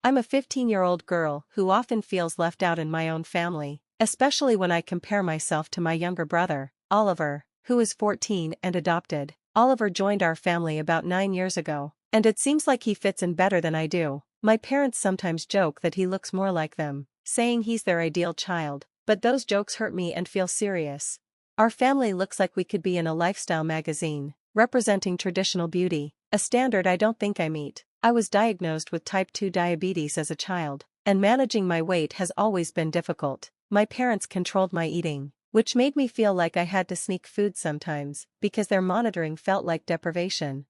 I'm a 15-year-old girl who often feels left out in my own family, especially when I compare myself to my younger brother, Oliver, who is 14 and adopted. Oliver joined our family about 9 years ago, and it seems like he fits in better than I do. My parents sometimes joke that he looks more like them, saying he's their ideal child, but those jokes hurt me and feel serious. Our family looks like we could be in a lifestyle magazine, representing traditional beauty, a standard I don't think I meet. I was diagnosed with type 2 diabetes as a child, and managing my weight has always been difficult. My parents controlled my eating, which made me feel like I had to sneak food sometimes, because their monitoring felt like deprivation.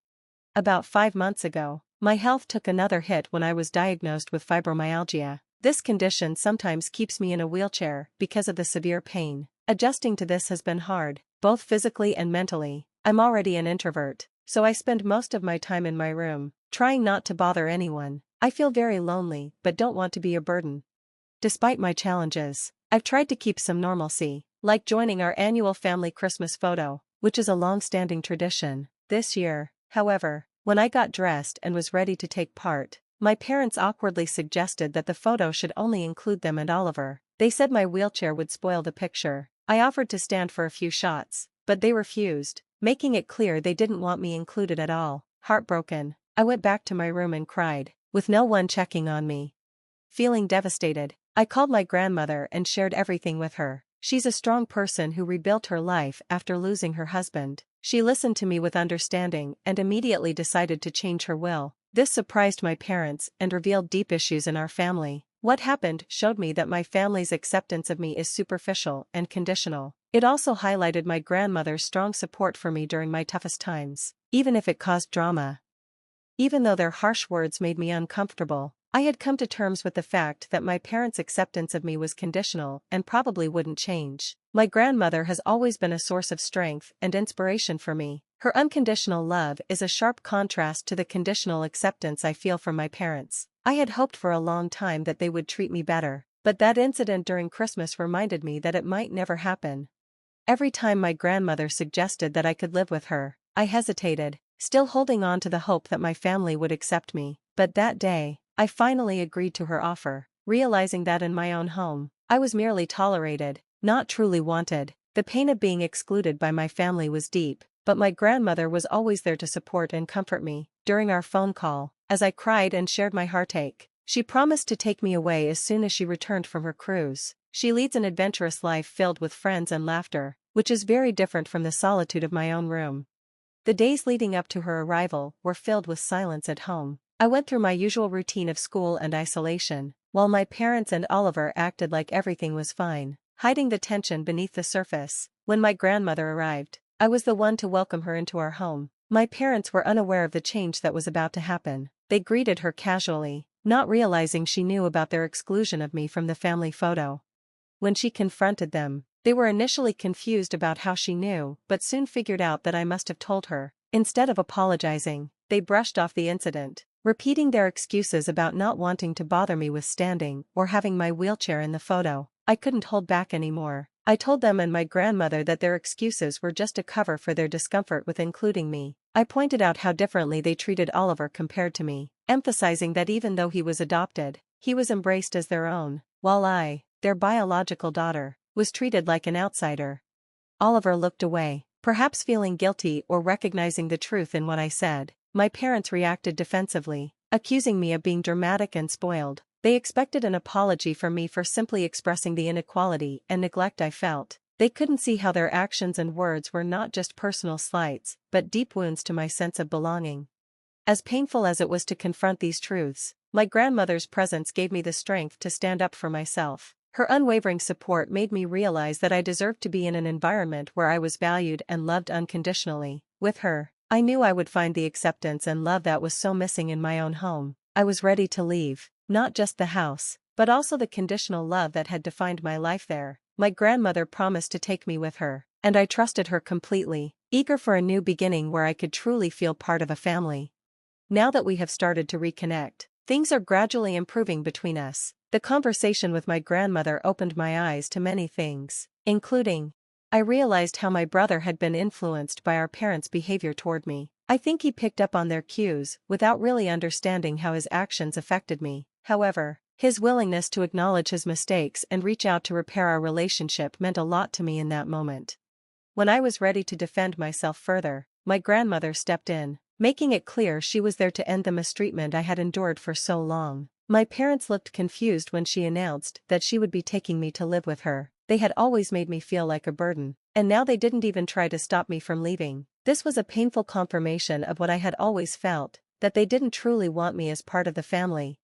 About 5 months ago, my health took another hit when I was diagnosed with fibromyalgia. This condition sometimes keeps me in a wheelchair because of the severe pain. Adjusting to this has been hard, both physically and mentally. I'm already an introvert, so I spend most of my time in my room, trying not to bother anyone. I feel very lonely but don't want to be a burden. Despite my challenges, I've tried to keep some normalcy, like joining our annual family Christmas photo, which is a long-standing tradition. This year, however, when I got dressed and was ready to take part, my parents awkwardly suggested that the photo should only include them and Oliver. They said my wheelchair would spoil the picture. I offered to stand for a few shots, but they refused, making it clear they didn't want me included at all. Heartbroken, I went back to my room and cried, with no one checking on me. Feeling devastated, I called my grandmother and shared everything with her. She's a strong person who rebuilt her life after losing her husband. She listened to me with understanding and immediately decided to change her will. This surprised my parents and revealed deep issues in our family. What happened showed me that my family's acceptance of me is superficial and conditional. It also highlighted my grandmother's strong support for me during my toughest times, even if it caused drama. Even though their harsh words made me uncomfortable, I had come to terms with the fact that my parents' acceptance of me was conditional and probably wouldn't change. My grandmother has always been a source of strength and inspiration for me. Her unconditional love is a sharp contrast to the conditional acceptance I feel from my parents. I had hoped for a long time that they would treat me better, but that incident during Christmas reminded me that it might never happen. Every time my grandmother suggested that I could live with her, I hesitated, still holding on to the hope that my family would accept me. But that day, I finally agreed to her offer, realizing that in my own home, I was merely tolerated, not truly wanted. The pain of being excluded by my family was deep, but my grandmother was always there to support and comfort me. During our phone call, as I cried and shared my heartache, she promised to take me away as soon as she returned from her cruise. She leads an adventurous life filled with friends and laughter, which is very different from the solitude of my own room. The days leading up to her arrival were filled with silence at home. I went through my usual routine of school and isolation, while my parents and Oliver acted like everything was fine, hiding the tension beneath the surface. When my grandmother arrived, I was the one to welcome her into our home. My parents were unaware of the change that was about to happen. They greeted her casually, not realizing she knew about their exclusion of me from the family photo. When she confronted them, they were initially confused about how she knew, but soon figured out that I must have told her. Instead of apologizing, they brushed off the incident, repeating their excuses about not wanting to bother me with standing or having my wheelchair in the photo. I couldn't hold back anymore. I told them and my grandmother that their excuses were just a cover for their discomfort with including me. I pointed out how differently they treated Oliver compared to me, emphasizing that even though he was adopted, he was embraced as their own, while I, their biological daughter, was treated like an outsider. Oliver looked away, perhaps feeling guilty or recognizing the truth in what I said. My parents reacted defensively, accusing me of being dramatic and spoiled. They expected an apology from me for simply expressing the inequality and neglect I felt. They couldn't see how their actions and words were not just personal slights, but deep wounds to my sense of belonging. As painful as it was to confront these truths, my grandmother's presence gave me the strength to stand up for myself. Her unwavering support made me realize that I deserved to be in an environment where I was valued and loved unconditionally. With her, I knew I would find the acceptance and love that was so missing in my own home. I was ready to leave, not just the house, but also the conditional love that had defined my life there. My grandmother promised to take me with her, and I trusted her completely, eager for a new beginning where I could truly feel part of a family. Now that we have started to reconnect, things are gradually improving between us. The conversation with my grandmother opened my eyes to many things, including, I realized how my brother had been influenced by our parents' behavior toward me. I think he picked up on their cues without really understanding how his actions affected me. However, his willingness to acknowledge his mistakes and reach out to repair our relationship meant a lot to me in that moment. When I was ready to defend myself further, my grandmother stepped in, making it clear she was there to end the mistreatment I had endured for so long. My parents looked confused when she announced that she would be taking me to live with her. They had always made me feel like a burden, and now they didn't even try to stop me from leaving. This was a painful confirmation of what I had always felt, that they didn't truly want me as part of the family.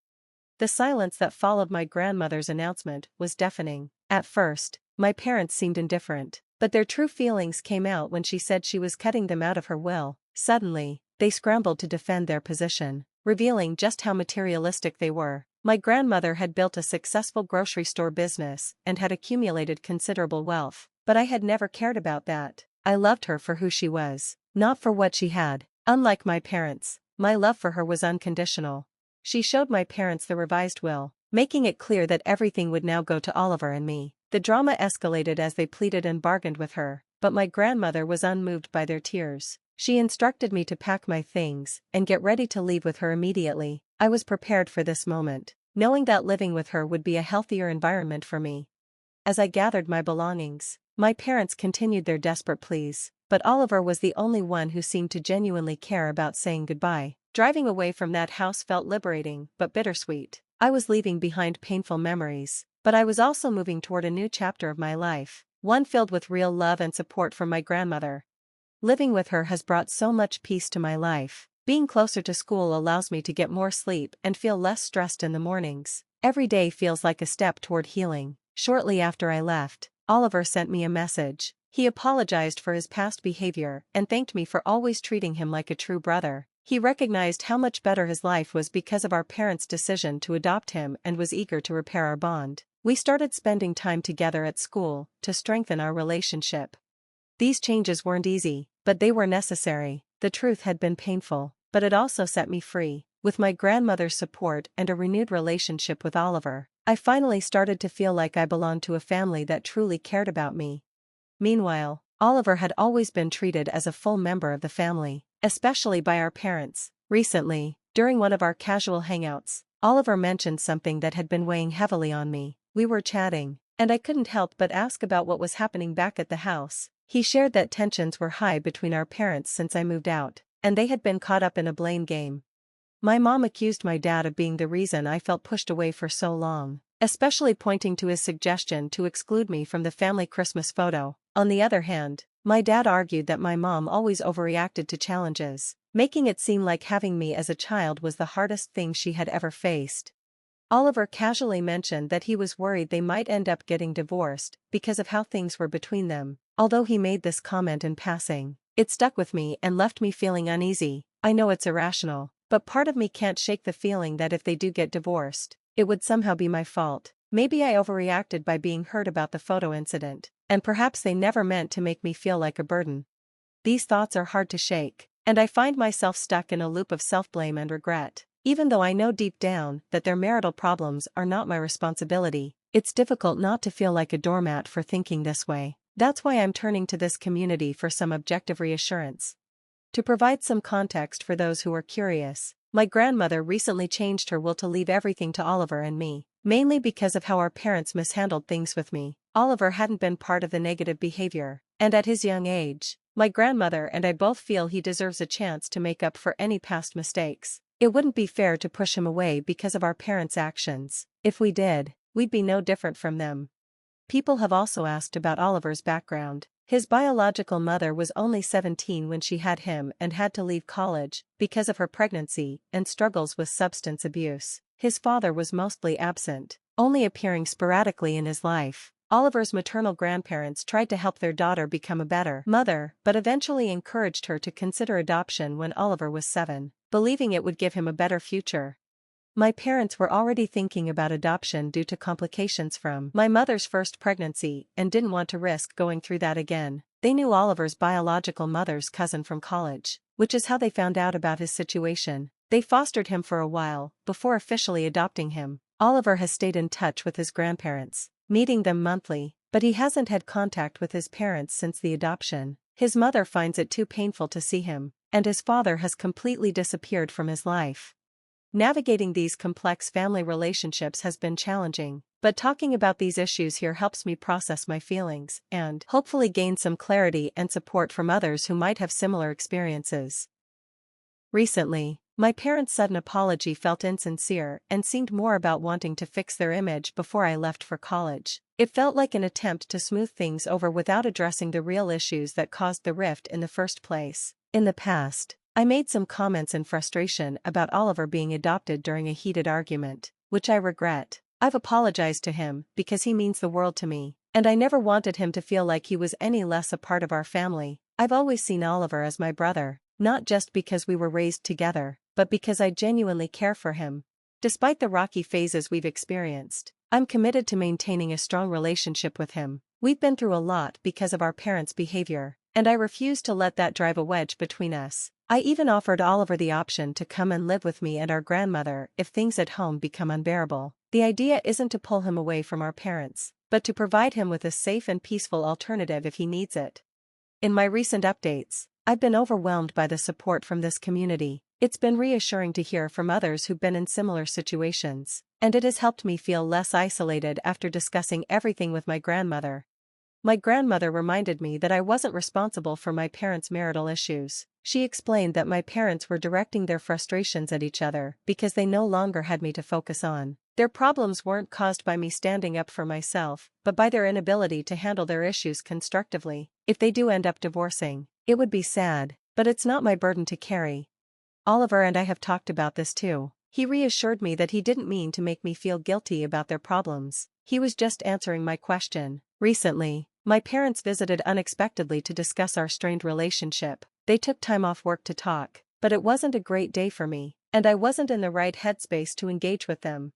The silence that followed my grandmother's announcement was deafening. At first, my parents seemed indifferent, but their true feelings came out when she said she was cutting them out of her will. Suddenly, they scrambled to defend their position, revealing just how materialistic they were. My grandmother had built a successful grocery store business and had accumulated considerable wealth, but I had never cared about that. I loved her for who she was, not for what she had. Unlike my parents, my love for her was unconditional. She showed my parents the revised will, making it clear that everything would now go to Oliver and me. The drama escalated as they pleaded and bargained with her, but my grandmother was unmoved by their tears. She instructed me to pack my things and get ready to leave with her immediately. I was prepared for this moment, knowing that living with her would be a healthier environment for me. As I gathered my belongings, my parents continued their desperate pleas, but Oliver was the only one who seemed to genuinely care about saying goodbye. Driving away from that house felt liberating but bittersweet. I was leaving behind painful memories, but I was also moving toward a new chapter of my life, one filled with real love and support from my grandmother. Living with her has brought so much peace to my life. Being closer to school allows me to get more sleep and feel less stressed in the mornings. Every day feels like a step toward healing. Shortly after I left, Oliver sent me a message. He apologized for his past behavior and thanked me for always treating him like a true brother. He recognized how much better his life was because of our parents' decision to adopt him and was eager to repair our bond. We started spending time together at school to strengthen our relationship. These changes weren't easy, but they were necessary. The truth had been painful, but it also set me free. With my grandmother's support and a renewed relationship with Oliver, I finally started to feel like I belonged to a family that truly cared about me. Meanwhile, Oliver had always been treated as a full member of the family, especially by our parents. Recently, during one of our casual hangouts, Oliver mentioned something that had been weighing heavily on me. We were chatting, and I couldn't help but ask about what was happening back at the house. He shared that tensions were high between our parents since I moved out, and they had been caught up in a blame game. My mom accused my dad of being the reason I felt pushed away for so long, especially pointing to his suggestion to exclude me from the family Christmas photo. On the other hand, my dad argued that my mom always overreacted to challenges, making it seem like having me as a child was the hardest thing she had ever faced. Oliver casually mentioned that he was worried they might end up getting divorced because of how things were between them. Although he made this comment in passing, it stuck with me and left me feeling uneasy. I know it's irrational, but part of me can't shake the feeling that if they do get divorced, it would somehow be my fault. Maybe I overreacted by being hurt about the photo incident, and perhaps they never meant to make me feel like a burden. These thoughts are hard to shake, and I find myself stuck in a loop of self-blame and regret. Even though I know deep down that their marital problems are not my responsibility, it's difficult not to feel like a doormat for thinking this way. That's why I'm turning to this community for some objective reassurance. To provide some context for those who are curious, my grandmother recently changed her will to leave everything to Oliver and me, mainly because of how our parents mishandled things with me. Oliver hadn't been part of the negative behavior, and at his young age, my grandmother and I both feel he deserves a chance to make up for any past mistakes. It wouldn't be fair to push him away because of our parents' actions. If we did, we'd be no different from them. People have also asked about Oliver's background. His biological mother was only 17 when she had him and had to leave college because of her pregnancy and struggles with substance abuse. His father was mostly absent, only appearing sporadically in his life. Oliver's maternal grandparents tried to help their daughter become a better mother, but eventually encouraged her to consider adoption when Oliver was 7, believing it would give him a better future. My parents were already thinking about adoption due to complications from my mother's first pregnancy and didn't want to risk going through that again. They knew Oliver's biological mother's cousin from college, which is how they found out about his situation. They fostered him for a while before officially adopting him. Oliver has stayed in touch with his grandparents, meeting them monthly, but he hasn't had contact with his parents since the adoption. His mother finds it too painful to see him, and his father has completely disappeared from his life. Navigating these complex family relationships has been challenging, but talking about these issues here helps me process my feelings and hopefully gain some clarity and support from others who might have similar experiences. Recently, my parents' sudden apology felt insincere and seemed more about wanting to fix their image before I left for college. It felt like an attempt to smooth things over without addressing the real issues that caused the rift in the first place. In the past, I made some comments in frustration about Oliver being adopted during a heated argument, which I regret. I've apologized to him because he means the world to me, and I never wanted him to feel like he was any less a part of our family. I've always seen Oliver as my brother, not just because we were raised together, but because I genuinely care for him. Despite the rocky phases we've experienced, I'm committed to maintaining a strong relationship with him. We've been through a lot because of our parents' behavior, and I refuse to let that drive a wedge between us. I even offered Oliver the option to come and live with me and our grandmother if things at home become unbearable. The idea isn't to pull him away from our parents, but to provide him with a safe and peaceful alternative if he needs it. In my recent updates, I've been overwhelmed by the support from this community. It's been reassuring to hear from others who've been in similar situations, and it has helped me feel less isolated after discussing everything with my grandmother. My grandmother reminded me that I wasn't responsible for my parents' marital issues. She explained that my parents were directing their frustrations at each other because they no longer had me to focus on. Their problems weren't caused by me standing up for myself, but by their inability to handle their issues constructively. If they do end up divorcing, it would be sad, but it's not my burden to carry. Oliver and I have talked about this too. He reassured me that he didn't mean to make me feel guilty about their problems. He was just answering my question. Recently, my parents visited unexpectedly to discuss our strained relationship. They took time off work to talk, but it wasn't a great day for me, and I wasn't in the right headspace to engage with them.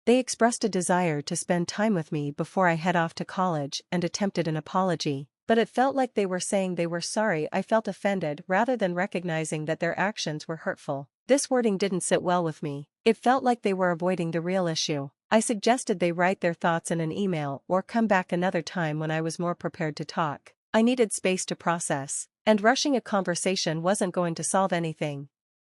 They expressed a desire to spend time with me before I head off to college and attempted an apology, but it felt like they were saying they were sorry I felt offended rather than recognizing that their actions were hurtful. This wording didn't sit well with me. It felt like they were avoiding the real issue. I suggested they write their thoughts in an email or come back another time when I was more prepared to talk. I needed space to process, and rushing a conversation wasn't going to solve anything.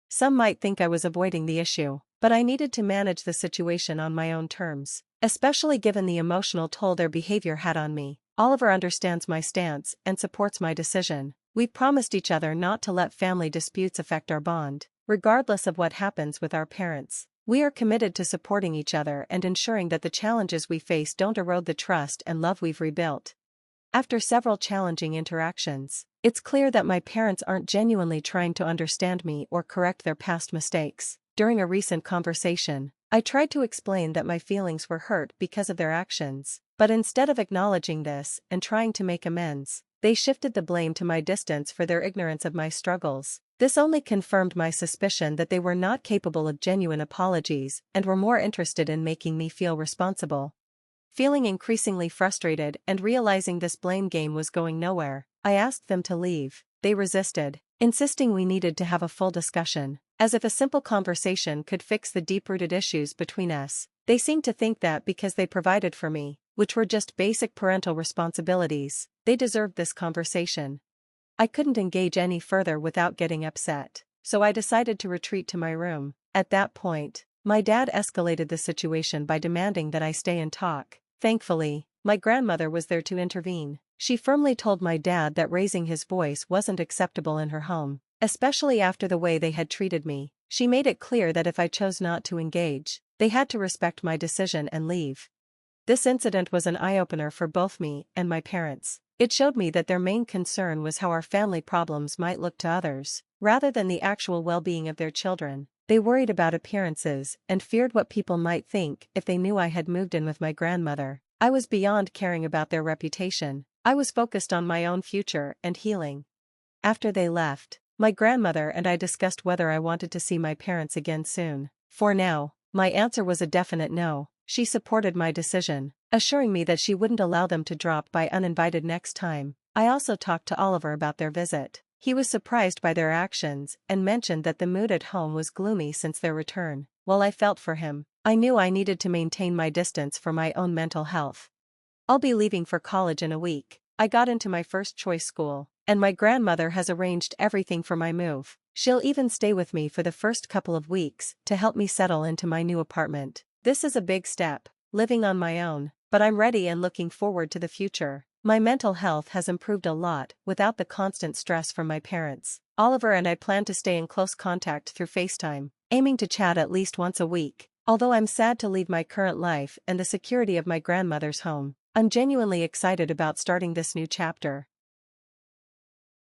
Some might think I was avoiding the issue, but I needed to manage the situation on my own terms, especially given the emotional toll their behavior had on me. Oliver understands my stance and supports my decision. We promised each other not to let family disputes affect our bond, regardless of what happens with our parents. We are committed to supporting each other and ensuring that the challenges we face don't erode the trust and love we've rebuilt. After several challenging interactions, it's clear that my parents aren't genuinely trying to understand me or correct their past mistakes. During a recent conversation, I tried to explain that my feelings were hurt because of their actions, but instead of acknowledging this and trying to make amends, they shifted the blame to my distance for their ignorance of my struggles. This only confirmed my suspicion that they were not capable of genuine apologies and were more interested in making me feel responsible. Feeling increasingly frustrated and realizing this blame game was going nowhere, I asked them to leave. They resisted, insisting we needed to have a full discussion, as if a simple conversation could fix the deep-rooted issues between us. They seemed to think that because they provided for me, which were just basic parental responsibilities, they deserved this conversation. I couldn't engage any further without getting upset, so I decided to retreat to my room. At that point, my dad escalated the situation by demanding that I stay and talk. Thankfully, my grandmother was there to intervene. She firmly told my dad that raising his voice wasn't acceptable in her home, especially after the way they had treated me. She made it clear that if I chose not to engage, they had to respect my decision and leave. This incident was an eye-opener for both me and my parents. It showed me that their main concern was how our family problems might look to others, rather than the actual well-being of their children. They worried about appearances and feared what people might think if they knew I had moved in with my grandmother. I was beyond caring about their reputation. I was focused on my own future and healing. After they left, my grandmother and I discussed whether I wanted to see my parents again soon. For now, my answer was a definite no. She supported my decision, assuring me that she wouldn't allow them to drop by uninvited next time. I also talked to Oliver about their visit. He was surprised by their actions and mentioned that the mood at home was gloomy since their return. While I felt for him, I knew I needed to maintain my distance for my own mental health. I'll be leaving for college in a week. I got into my first choice school, and my grandmother has arranged everything for my move. She'll even stay with me for the first couple of weeks to help me settle into my new apartment. This is a big step, living on my own, but I'm ready and looking forward to the future. My mental health has improved a lot without the constant stress from my parents. Oliver and I plan to stay in close contact through FaceTime, aiming to chat at least once a week. Although I'm sad to leave my current life and the security of my grandmother's home, I'm genuinely excited about starting this new chapter.